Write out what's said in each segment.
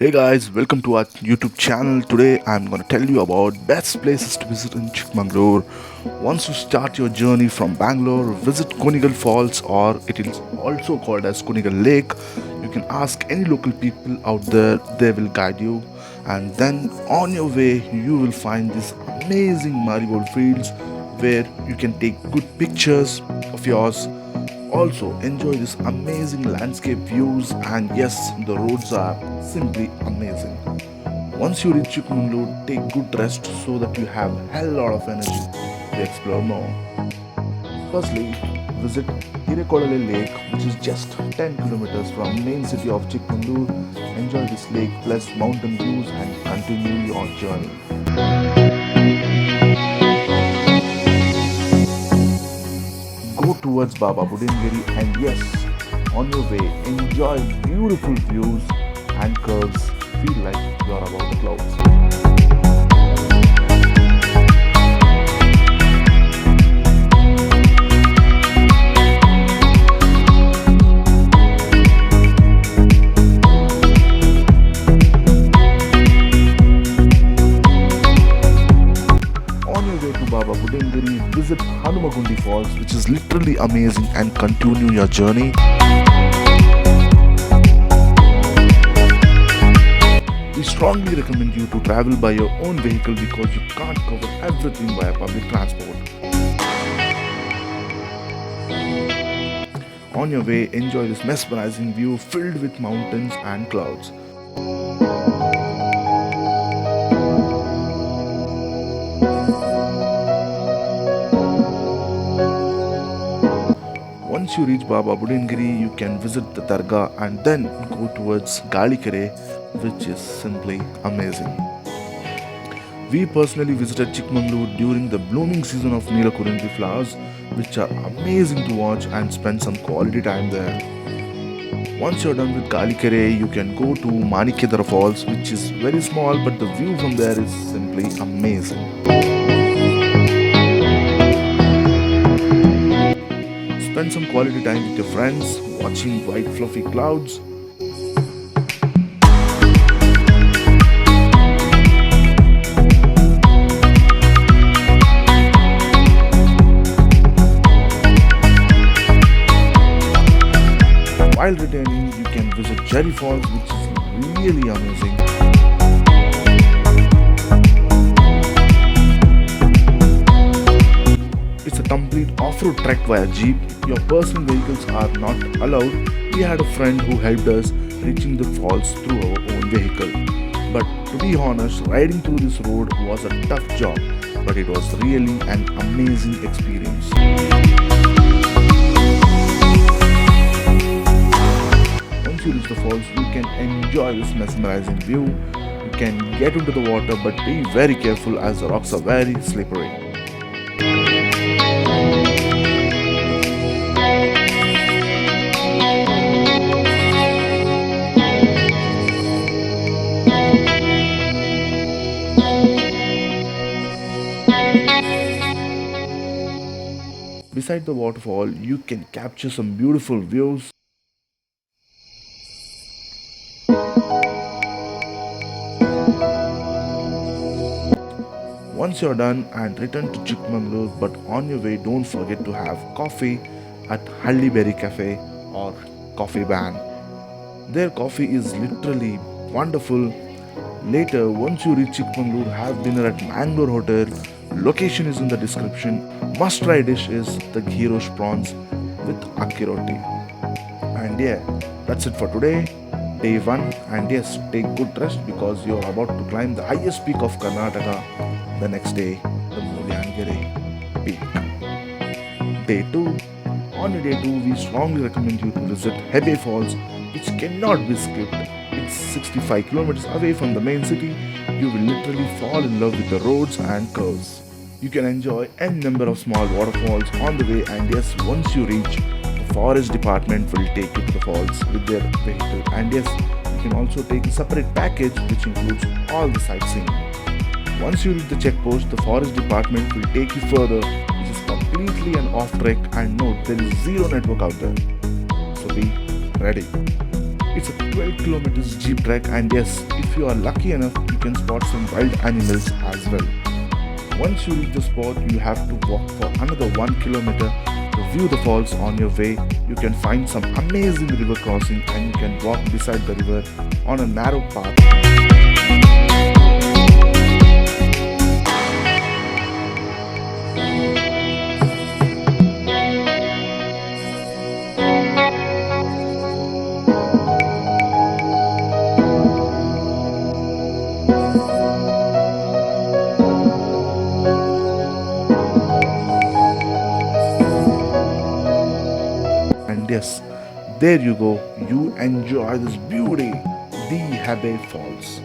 Hey guys, welcome to our YouTube channel. Today I'm gonna tell you about best places to visit in Chikmagalur. Once you start your journey from Bangalore, visit Kunigal Falls, or it is also called as Kunigal Lake. You can ask any local people out there, they will guide you. And then on your way, you will find these amazing marigold fields where you can take good pictures of yours, also enjoy this amazing landscape views, and yes, the roads are simply amazing. Once you reach Chikmagalur, take good rest so that you have hell lot of energy to explore more. Firstly, visit Hirekolale Lake, which is just 10 kilometers from main city of Chikmagalur. Enjoy this lake plus mountain views and continue your journey. Go towards Baba Budengiri, and yes, on your way, enjoy beautiful views and curves. Feel like you are above the clouds. On your way to Baba Budengiri, visit Hanumagundi Falls, which is literally amazing, and continue your journey. We strongly recommend you to travel by your own vehicle because you can't cover everything via public transport. On your way, enjoy this mesmerizing view filled with mountains and clouds. Once you reach Baba Budengiri, you can visit the Dargah and then go towards Gallikere, which is simply amazing. We personally visited Chikmagalur during the blooming season of Neelakuringi flowers, which are amazing to watch, and spend some quality time there. Once you're done with Gallikere, you can go to Maanikyadhara Falls, which is very small, but the view from there is simply amazing. Spend some quality time with your friends, watching white fluffy clouds. While returning, you can visit Jhari Falls, which is really amazing. It's a complete off-road trek via jeep. Your personal vehicles are not allowed. We had a friend who helped us reaching the falls through our own vehicle. But to be honest, riding through this road was a tough job, but it was really an amazing experience. Once you reach the falls, you can enjoy this mesmerizing view. You can get into the water, but be very careful as the rocks are very slippery. Beside the waterfall, you can capture some beautiful views. Once you're done, and return to Chikmagalur, but on your way, don't forget to have coffee at Halli Berry Cafe or Coffee Ban. Their coffee is literally wonderful. Later, once you reach Chikmagalur, have dinner at Mangalore Hotel. Location is in the description. Must try dish is the gyros prawns with akki roti. And yeah, that's it for today, day 1. And yes, take good rest because you're about to climb the highest peak of Karnataka. The next day, the Mulyangiri peak. Day 2. On your day 2, we strongly recommend you to visit Hebbe Falls, which cannot be skipped. It's 65 kilometers away from the main city. You will literally fall in love with the roads and curves. You can enjoy n number of small waterfalls on the way, and yes, once you reach, the forest department will take you to the falls with their vehicle. And yes, you can also take a separate package which includes all the sightseeing. Once you reach the checkpost, the forest department will take you further, which is completely an off trek, and note there is zero network out there. So be ready. It's a 12 kilometers jeep trek, and yes, if you are lucky enough, you can spot some wild animals as well. Once you reach the spot, you have to walk for another 1 kilometer to view the falls. On your way, you can find some amazing river crossing, and you can walk beside the river on a narrow path. And yes, there you go. You enjoy this beauty, the Hebbe Falls.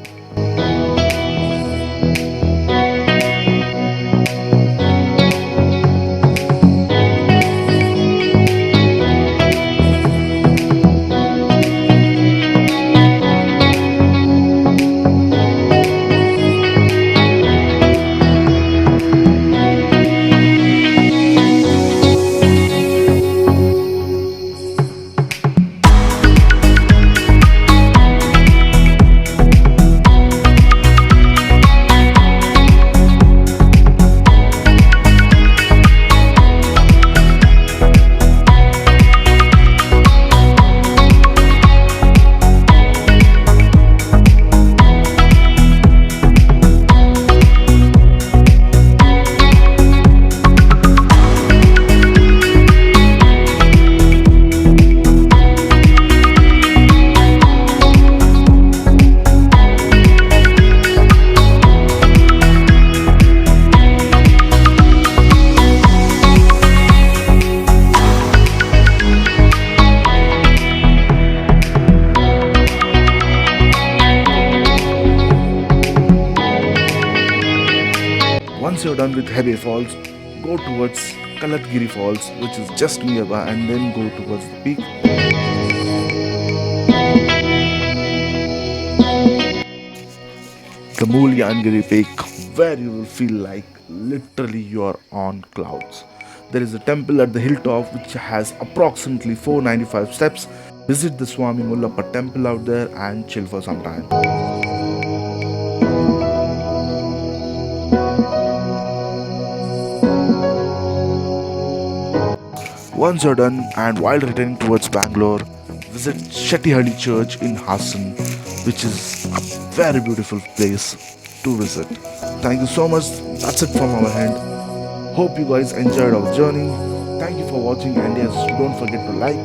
Once you're done with Hebbe Falls, go towards Kalathgiri Falls, which is just nearby, and then go towards the peak. The Mulyangiri peak, where you will feel like literally you are on clouds. There is a temple at the hilltop which has approximately 495 steps. Visit the Swami Mullappa temple out there and chill for some time. Once you're done, and while returning towards Bangalore, visit Shettyhalli church in Hassan, which is a very beautiful place to visit. Thank you so much. That's it from our end. Hope you guys enjoyed our journey. Thank you for watching, and yes, don't forget to like,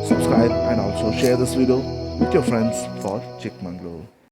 subscribe, and also share this video with your friends for Chikmagalur.